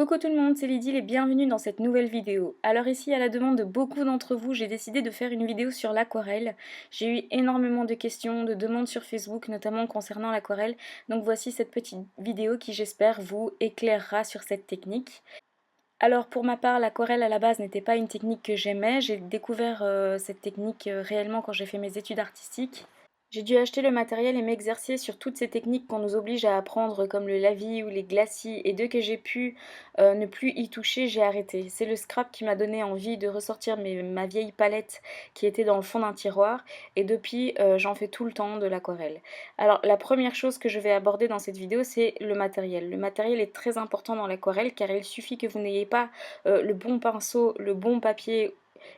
Coucou tout le monde, c'est Lydie et bienvenue dans cette nouvelle vidéo. Alors ici, à la demande de beaucoup d'entre vous, j'ai décidé de faire une vidéo sur l'aquarelle. J'ai eu énormément de questions, de demandes sur Facebook, notamment concernant l'aquarelle. Donc voici cette petite vidéo qui, j'espère, vous éclairera sur cette technique. Alors pour ma part, l'aquarelle à la base n'était pas une technique que j'aimais. J'ai découvert cette technique réellement quand j'ai fait mes études artistiques. J'ai dû acheter le matériel et m'exercer sur toutes ces techniques qu'on nous oblige à apprendre, comme le lavis ou les glacis, et dès que j'ai pu ne plus y toucher, j'ai arrêté. C'est le scrap qui m'a donné envie de ressortir ma vieille palette qui était dans le fond d'un tiroir, et depuis, j'en fais tout le temps de l'aquarelle. Alors, la première chose que je vais aborder dans cette vidéo, c'est le matériel. Le matériel est très important dans l'aquarelle, car il suffit que vous n'ayez pas le bon pinceau, le bon papier,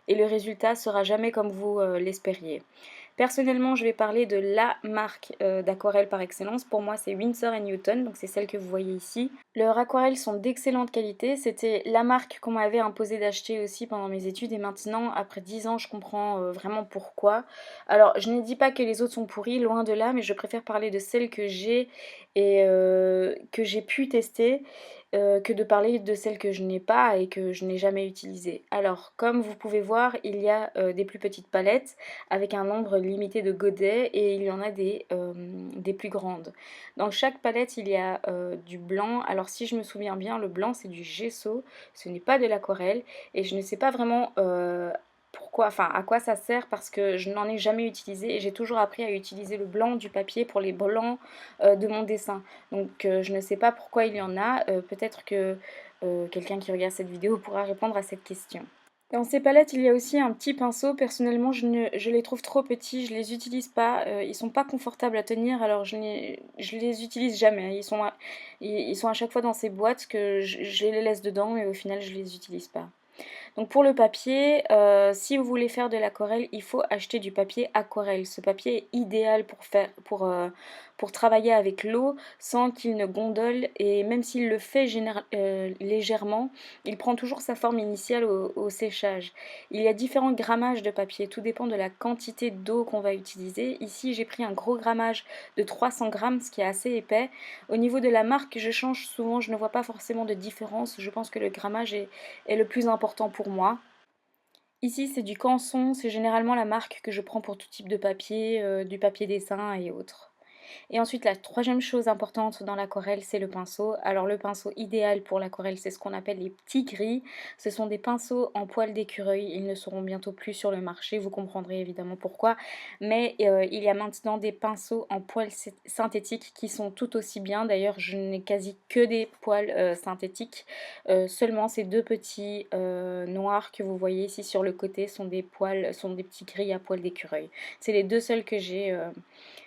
et le résultat sera jamais comme vous l'espériez. Personnellement, je vais parler de la marque d'aquarelle par excellence. Pour moi, c'est Winsor & Newton, donc c'est celle que vous voyez ici. Leurs aquarelles sont d'excellente qualité. C'était la marque qu'on m'avait imposé d'acheter aussi pendant mes études et maintenant, après 10 ans, je comprends vraiment pourquoi. Alors, je ne dis pas que les autres sont pourries, loin de là, mais je préfère parler de celles que j'ai et que j'ai pu tester que de parler de celles que je n'ai pas et que je n'ai jamais utilisées. Alors, comme vous pouvez voir, il y a des plus petites palettes avec un nombre limité de godets et il y en a des plus grandes. Dans chaque palette, il y a du blanc. Alors, si je me souviens bien, le blanc, c'est du gesso, ce n'est pas de l'aquarelle et je ne sais pas vraiment pourquoi, enfin à quoi ça sert parce que je n'en ai jamais utilisé et j'ai toujours appris à utiliser le blanc du papier pour les blancs de mon dessin. Donc je ne sais pas pourquoi il y en a, peut-être que quelqu'un qui regarde cette vidéo pourra répondre à cette question. Dans ces palettes, il y a aussi un petit pinceau. Personnellement, je les trouve trop petits, je les utilise pas. Ils sont pas confortables à tenir, alors je les utilise jamais. Ils sont à chaque fois dans ces boîtes que je les laisse dedans et au final, je les utilise pas. Donc pour le papier, si vous voulez faire de l'aquarelle, il faut acheter du papier aquarelle. Ce papier est idéal pour travailler avec l'eau sans qu'il ne gondole et même s'il le fait légèrement, il prend toujours sa forme initiale au séchage. Il y a différents grammages de papier, tout dépend de la quantité d'eau qu'on va utiliser. Ici j'ai pris un gros grammage de 300 grammes, ce qui est assez épais. Au niveau de la marque, je change souvent, je ne vois pas forcément de différence. Je pense que le grammage est le plus important pour moi. Ici, c'est du Canson, c'est généralement la marque que je prends pour tout type de papier, du papier dessin et autres. Et ensuite, la troisième chose importante dans l'aquarelle, c'est le pinceau. Alors le pinceau idéal pour l'aquarelle, c'est ce qu'on appelle les petits gris. Ce sont des pinceaux en poil d'écureuil. Ils ne seront bientôt plus sur le marché. Vous comprendrez évidemment pourquoi. Mais il y a maintenant des pinceaux en poils synthétiques qui sont tout aussi bien. D'ailleurs, je n'ai quasi que des poils synthétiques. Seulement ces deux petits noirs que vous voyez ici sur le côté sont des petits gris à poils d'écureuil. C'est les deux seuls que j'ai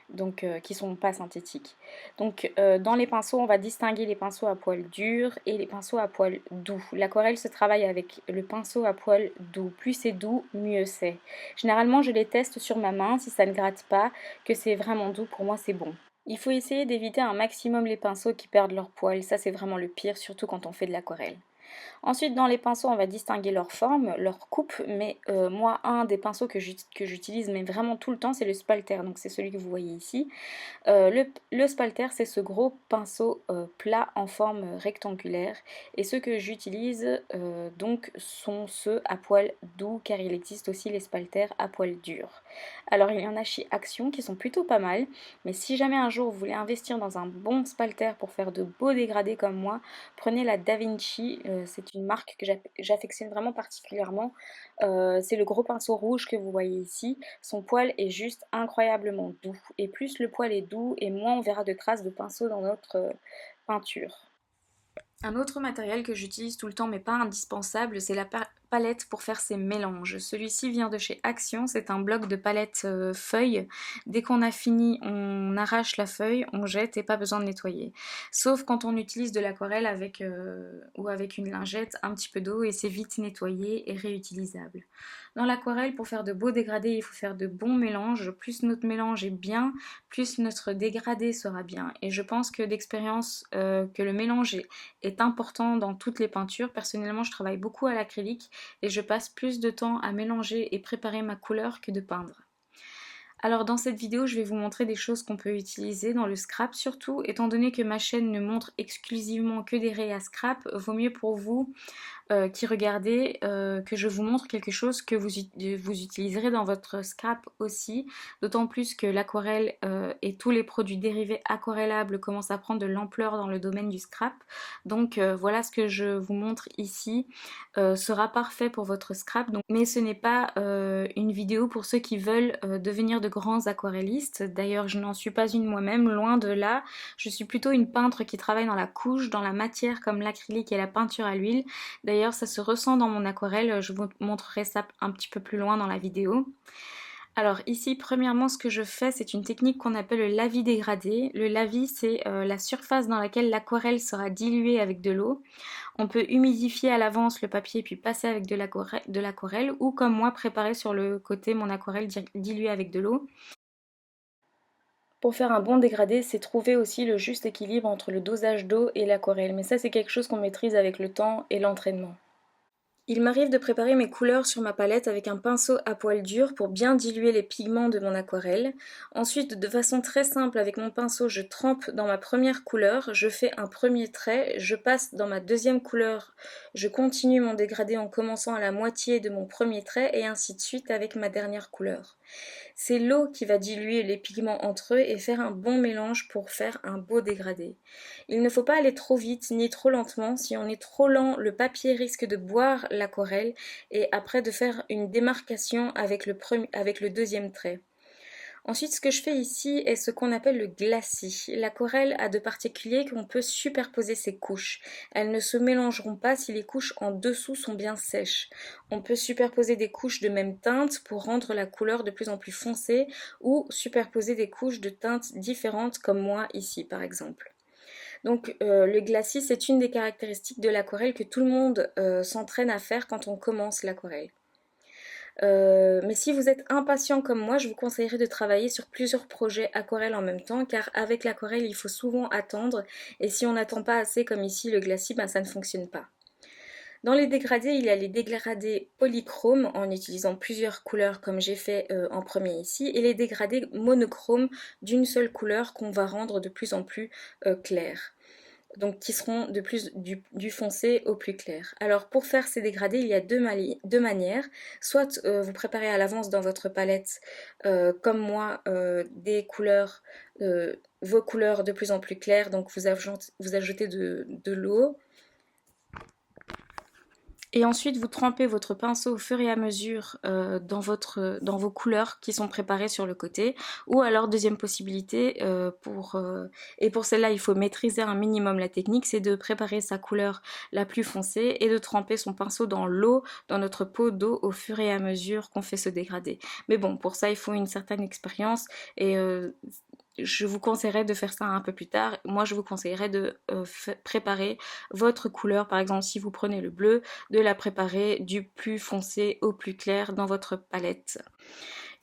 donc qui sont pas synthétiques. Donc dans les pinceaux, on va distinguer les pinceaux à poils durs et les pinceaux à poils doux. L'aquarelle se travaille avec le pinceau à poils doux. Plus c'est doux, mieux c'est. Généralement, je les teste sur ma main. Si ça ne gratte pas, que c'est vraiment doux, pour moi c'est bon. Il faut essayer d'éviter un maximum les pinceaux qui perdent leur poil. Ça, c'est vraiment le pire, surtout quand on fait de l'aquarelle. Ensuite, dans les pinceaux, on va distinguer leur forme, leur coupe, mais moi, un des pinceaux que j'utilise mais vraiment tout le temps, c'est le spalter, donc c'est celui que vous voyez ici. Le spalter, c'est ce gros pinceau plat en forme rectangulaire, et ceux que j'utilise donc sont ceux à poils doux, car il existe aussi les spalters à poils durs. Alors il y en a chez Action qui sont plutôt pas mal, mais si jamais un jour vous voulez investir dans un bon spalter pour faire de beaux dégradés comme moi, prenez la Da Vinci, c'est une marque que j'affectionne vraiment particulièrement. C'est le gros pinceau rouge que vous voyez ici. Son poil est juste incroyablement doux. Et plus le poil est doux, et moins on verra de traces de pinceau dans notre peinture. Un autre matériel que j'utilise tout le temps mais pas indispensable, c'est la palette pour faire ces mélanges. Celui-ci vient de chez Action, c'est un bloc de palette feuille. Dès qu'on a fini, on arrache la feuille, on jette et pas besoin de nettoyer. Sauf quand on utilise de l'aquarelle ou avec une lingette, un petit peu d'eau et c'est vite nettoyé et réutilisable. Dans l'aquarelle, pour faire de beaux dégradés, il faut faire de bons mélanges. Plus notre mélange est bien, plus notre dégradé sera bien. Et je pense que d'expérience que le mélange est important dans toutes les peintures. Personnellement, je travaille beaucoup à l'acrylique et je passe plus de temps à mélanger et préparer ma couleur que de peindre. Alors dans cette vidéo, je vais vous montrer des choses qu'on peut utiliser dans le scrap, surtout étant donné que ma chaîne ne montre exclusivement que des rayes à scrap, vaut mieux pour vous qui regardez que je vous montre quelque chose que vous utiliserez dans votre scrap aussi, d'autant plus que l'aquarelle et tous les produits dérivés aquarellables commencent à prendre de l'ampleur dans le domaine du scrap. Donc voilà, ce que je vous montre ici sera parfait pour votre scrap, donc, mais ce n'est pas une vidéo pour ceux qui veulent devenir de grands aquarellistes. D'ailleurs, je n'en suis pas une moi-même, loin de là. Je suis plutôt une peintre qui travaille dans la couche, dans la matière comme l'acrylique et la peinture à l'huile. D'ailleurs, ça se ressent dans mon aquarelle, je vous montrerai ça un petit peu plus loin dans la vidéo. Alors ici, premièrement, ce que je fais, c'est une technique qu'on appelle le lavis dégradé. Le lavis, c'est la surface dans laquelle l'aquarelle sera diluée avec de l'eau. On peut humidifier à l'avance le papier puis passer avec de l'aquarelle ou comme moi, préparer sur le côté mon aquarelle diluée avec de l'eau. Pour faire un bon dégradé, c'est trouver aussi le juste équilibre entre le dosage d'eau et l'aquarelle. Mais ça, c'est quelque chose qu'on maîtrise avec le temps et l'entraînement. Il m'arrive de préparer mes couleurs sur ma palette avec un pinceau à poil dur pour bien diluer les pigments de mon aquarelle. Ensuite, de façon très simple, avec mon pinceau, je trempe dans ma première couleur, je fais un premier trait, je passe dans ma deuxième couleur, je continue mon dégradé en commençant à la moitié de mon premier trait et ainsi de suite avec ma dernière couleur. C'est l'eau qui va diluer les pigments entre eux et faire un bon mélange pour faire un beau dégradé. Il ne faut pas aller trop vite ni trop lentement. Si on est trop lent, le papier risque de boire l'aquarelle et après de faire une démarcation avec le deuxième trait. Ensuite, ce que je fais ici est ce qu'on appelle le glacis. L'aquarelle a de particulier qu'on peut superposer ses couches. Elles ne se mélangeront pas si les couches en dessous sont bien sèches. On peut superposer des couches de même teinte pour rendre la couleur de plus en plus foncée ou superposer des couches de teintes différentes comme moi ici par exemple. Donc le glacis, c'est une des caractéristiques de l'aquarelle que tout le monde s'entraîne à faire quand on commence l'aquarelle. Mais si vous êtes impatient comme moi, je vous conseillerais de travailler sur plusieurs projets aquarelles en même temps, car avec l'aquarelle, il faut souvent attendre, et si on n'attend pas assez comme ici le glacis, ben, ça ne fonctionne pas. Dans les dégradés, il y a les dégradés polychromes en utilisant plusieurs couleurs comme j'ai fait en premier ici, et les dégradés monochromes d'une seule couleur qu'on va rendre de plus en plus clairs. Donc qui seront de plus du foncé au plus clair. Alors pour faire ces dégradés, il y a deux manières. Soit vous préparez à l'avance dans votre palette, comme moi, des couleurs, vos couleurs de plus en plus claires, donc vous ajoutez de l'eau. Et ensuite, vous trempez votre pinceau au fur et à mesure dans vos couleurs qui sont préparées sur le côté. Ou alors, deuxième possibilité, et pour celle-là, il faut maîtriser un minimum la technique, c'est de préparer sa couleur la plus foncée et de tremper son pinceau dans l'eau, dans notre pot d'eau, au fur et à mesure qu'on fait se dégrader. Mais bon, pour ça, il faut une certaine expérience et je vous conseillerais de faire ça un peu plus tard. Moi, je vous conseillerais de préparer votre couleur. Par exemple, si vous prenez le bleu, de la préparer du plus foncé au plus clair dans votre palette.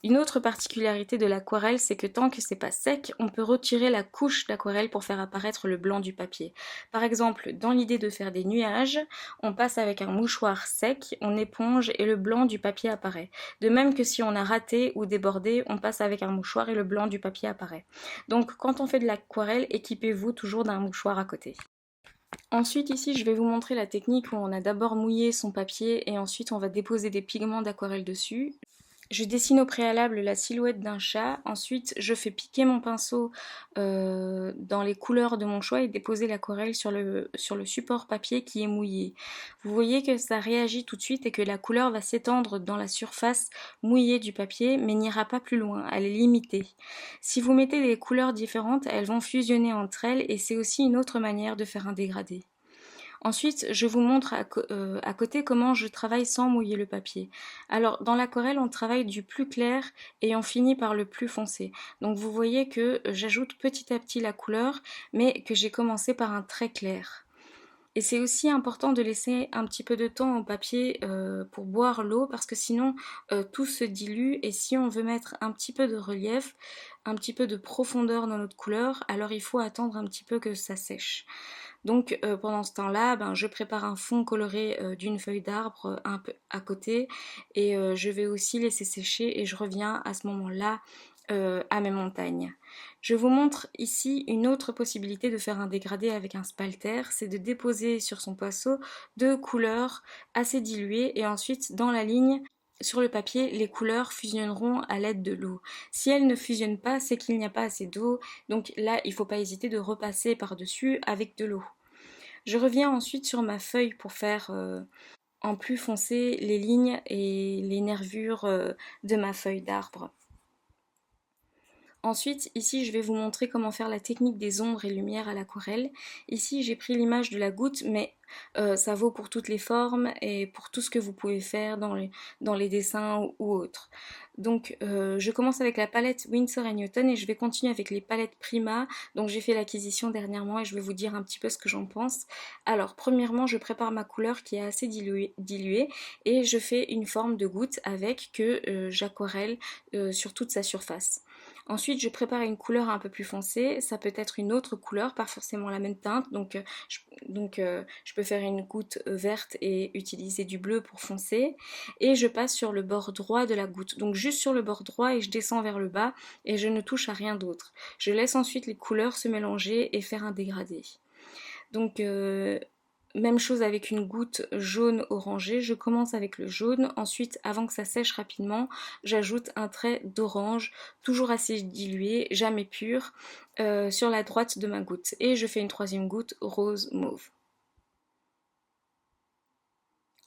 Une autre particularité de l'aquarelle, c'est que tant que c'est pas sec, on peut retirer la couche d'aquarelle pour faire apparaître le blanc du papier. Par exemple, dans l'idée de faire des nuages, on passe avec un mouchoir sec, on éponge et le blanc du papier apparaît. De même que si on a raté ou débordé, on passe avec un mouchoir et le blanc du papier apparaît. Donc quand on fait de l'aquarelle, équipez-vous toujours d'un mouchoir à côté. Ensuite ici je vais vous montrer la technique où on a d'abord mouillé son papier et ensuite on va déposer des pigments d'aquarelle dessus. Je dessine au préalable la silhouette d'un chat, ensuite je fais piquer mon pinceau dans les couleurs de mon choix et déposer l'aquarelle sur le support papier qui est mouillé. Vous voyez que ça réagit tout de suite et que la couleur va s'étendre dans la surface mouillée du papier mais n'ira pas plus loin, elle est limitée. Si vous mettez des couleurs différentes, elles vont fusionner entre elles et c'est aussi une autre manière de faire un dégradé. Ensuite, je vous montre à côté comment je travaille sans mouiller le papier. Alors, dans l'aquarelle, on travaille du plus clair et on finit par le plus foncé. Donc, vous voyez que j'ajoute petit à petit la couleur, mais que j'ai commencé par un très clair. Et c'est aussi important de laisser un petit peu de temps au papier pour boire l'eau parce que sinon tout se dilue et si on veut mettre un petit peu de relief, un petit peu de profondeur dans notre couleur, alors il faut attendre un petit peu que ça sèche. Donc pendant ce temps-là, je prépare un fond coloré d'une feuille d'arbre un peu à côté et je vais aussi laisser sécher et je reviens à ce moment-là à mes montagnes. Je vous montre ici une autre possibilité de faire un dégradé avec un spalter, c'est de déposer sur son pinceau deux couleurs assez diluées et ensuite dans la ligne sur le papier, les couleurs fusionneront à l'aide de l'eau. Si elles ne fusionnent pas, c'est qu'il n'y a pas assez d'eau, donc là il ne faut pas hésiter de repasser par-dessus avec de l'eau. Je reviens ensuite sur ma feuille pour faire en plus foncé les lignes et les nervures de ma feuille d'arbre. Ensuite, ici, je vais vous montrer comment faire la technique des ombres et lumières à l'aquarelle. Ici, j'ai pris l'image de la goutte, mais ça vaut pour toutes les formes et pour tout ce que vous pouvez faire dans les dessins ou autres. Donc, je commence avec la palette Winsor & Newton et je vais continuer avec les palettes Prima. Donc, j'ai fait l'acquisition dernièrement et je vais vous dire un petit peu ce que j'en pense. Alors, premièrement, je prépare ma couleur qui est assez diluée et je fais une forme de goutte avec que j'aquarelle sur toute sa surface. Ensuite, je prépare une couleur un peu plus foncée, ça peut être une autre couleur, pas forcément la même teinte, donc je peux faire une goutte verte et utiliser du bleu pour foncer. Et je passe sur le bord droit de la goutte, donc juste sur le bord droit et je descends vers le bas et je ne touche à rien d'autre. Je laisse ensuite les couleurs se mélanger et faire un dégradé. Donc même chose avec une goutte jaune orangée, je commence avec le jaune, ensuite avant que ça sèche rapidement, j'ajoute un trait d'orange, toujours assez dilué, jamais pur, sur la droite de ma goutte. Et je fais une troisième goutte rose mauve.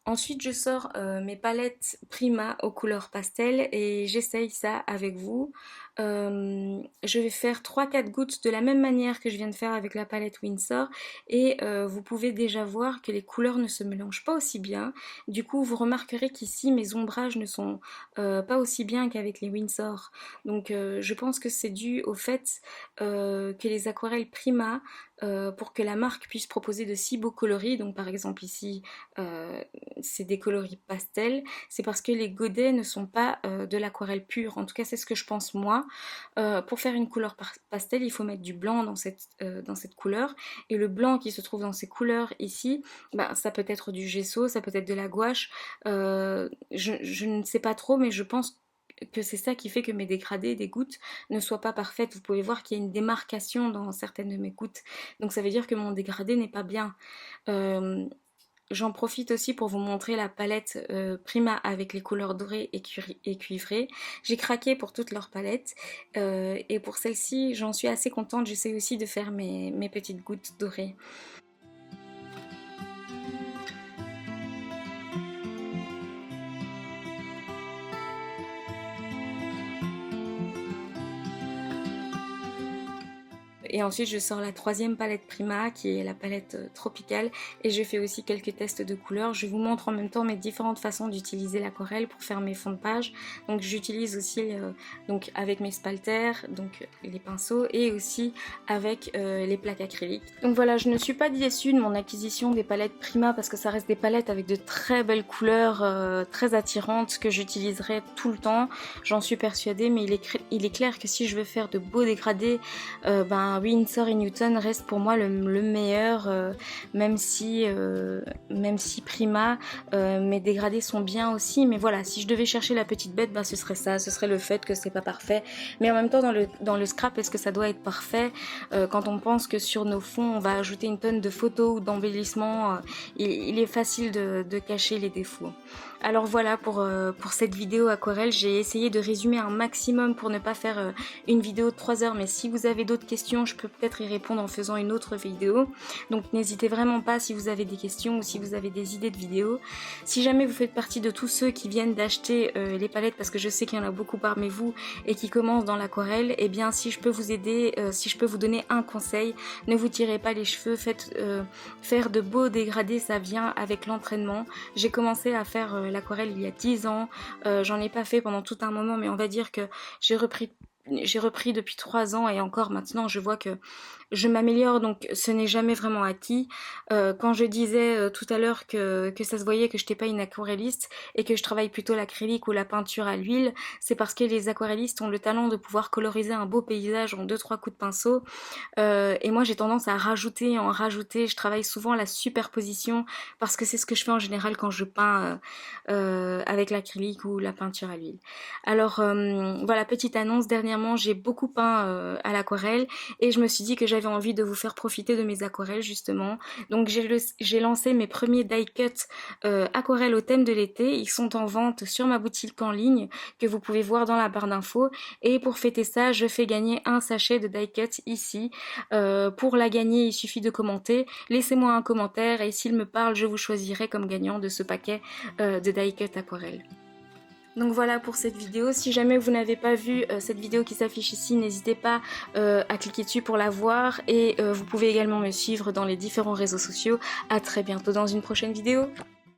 Ensuite, je sors mes palettes Prima aux couleurs pastel et j'essaye ça avec vous. Je vais faire 3-4 gouttes de la même manière que je viens de faire avec la palette Winsor et vous pouvez déjà voir que les couleurs ne se mélangent pas aussi bien. Du coup, vous remarquerez qu'ici, mes ombrages ne sont pas aussi bien qu'avec les Winsor. Donc, je pense que c'est dû au fait que les aquarelles Prima, pour que la marque puisse proposer de si beaux coloris, donc par exemple ici, c'est des coloris pastels, c'est parce que les godets ne sont pas de l'aquarelle pure. En tout cas, c'est ce que je pense moi. Pour faire une couleur pastel, il faut mettre du blanc dans cette couleur. Et le blanc qui se trouve dans ces couleurs ici, bah, ça peut être du gesso, ça peut être de la gouache. Je ne sais pas trop, mais je pense que c'est ça qui fait que mes dégradés des gouttes ne soient pas parfaites. Vous pouvez voir qu'il y a une démarcation dans certaines de mes gouttes. Donc ça veut dire que mon dégradé n'est pas bien. J'en profite aussi pour vous montrer la palette Prima avec les couleurs dorées et cuivrées. J'ai craqué pour toutes leurs palettes et pour celle-ci j'en suis assez contente. J'essaie aussi de faire mes petites gouttes dorées. Et ensuite je sors la troisième palette Prima qui est la palette tropicale et je fais aussi quelques tests de couleurs. Je vous montre en même temps mes différentes façons d'utiliser l'aquarelle pour faire mes fonds de page. Donc j'utilise aussi donc avec mes spalters, donc les pinceaux et aussi avec les plaques acryliques. Donc voilà, je ne suis pas déçue de mon acquisition des palettes Prima parce que ça reste des palettes avec de très belles couleurs très attirantes que j'utiliserai tout le temps. J'en suis persuadée, mais il est clair que si je veux faire de beaux dégradés, Winsor & Newton reste pour moi le meilleur, même si Prima, mes dégradés sont bien aussi, mais voilà, si je devais chercher la petite bête, ce serait ça, ce serait le fait que c'est pas parfait, mais en même temps dans le scrap, est-ce que ça doit être parfait quand on pense que sur nos fonds on va ajouter une tonne de photos ou d'embellissements, il est facile de cacher les défauts. Alors voilà pour cette vidéo aquarelle, j'ai essayé de résumer un maximum pour ne pas faire une vidéo de 3 heures, mais si vous avez d'autres questions, je peux peut-être y répondre en faisant une autre vidéo. Donc n'hésitez vraiment pas si vous avez des questions ou si vous avez des idées de vidéos. Si jamais vous faites partie de tous ceux qui viennent d'acheter les palettes, parce que je sais qu'il y en a beaucoup parmi vous et qui commencent dans l'aquarelle, eh bien si je peux vous aider, si je peux vous donner un conseil, ne vous tirez pas les cheveux, faites faire de beaux dégradés, ça vient avec l'entraînement. J'ai commencé à faire l'aquarelle il y a 10 ans, j'en ai pas fait pendant tout un moment, mais on va dire que j'ai repris depuis 3 ans et encore maintenant je vois que je m'améliore, donc ce n'est jamais vraiment acquis. Quand je disais tout à l'heure que ça se voyait que je n'étais pas une aquarelliste et que je travaille plutôt l'acrylique ou la peinture à l'huile, c'est parce que les aquarellistes ont le talent de pouvoir coloriser un beau paysage en 2-3 coups de pinceau. Et moi j'ai tendance à en rajouter, je travaille souvent la superposition parce que c'est ce que je fais en général quand je peins avec l'acrylique ou la peinture à l'huile. Alors voilà, petite annonce, dernièrement dernièrement j'ai beaucoup peint à l'aquarelle et je me suis dit que j'avais envie de vous faire profiter de mes aquarelles justement. Donc j'ai lancé mes premiers die cut aquarelles au thème de l'été. Ils sont en vente sur ma boutique en ligne que vous pouvez voir dans la barre d'infos. Et pour fêter ça, je fais gagner un sachet de die cut ici. Pour la gagner, il suffit de commenter. Laissez-moi un commentaire et s'il me parle, je vous choisirai comme gagnant de ce paquet de die cut aquarelle. Donc voilà pour cette vidéo. Si jamais vous n'avez pas vu cette vidéo qui s'affiche ici, n'hésitez pas à cliquer dessus pour la voir. Et vous pouvez également me suivre dans les différents réseaux sociaux. À très bientôt dans une prochaine vidéo.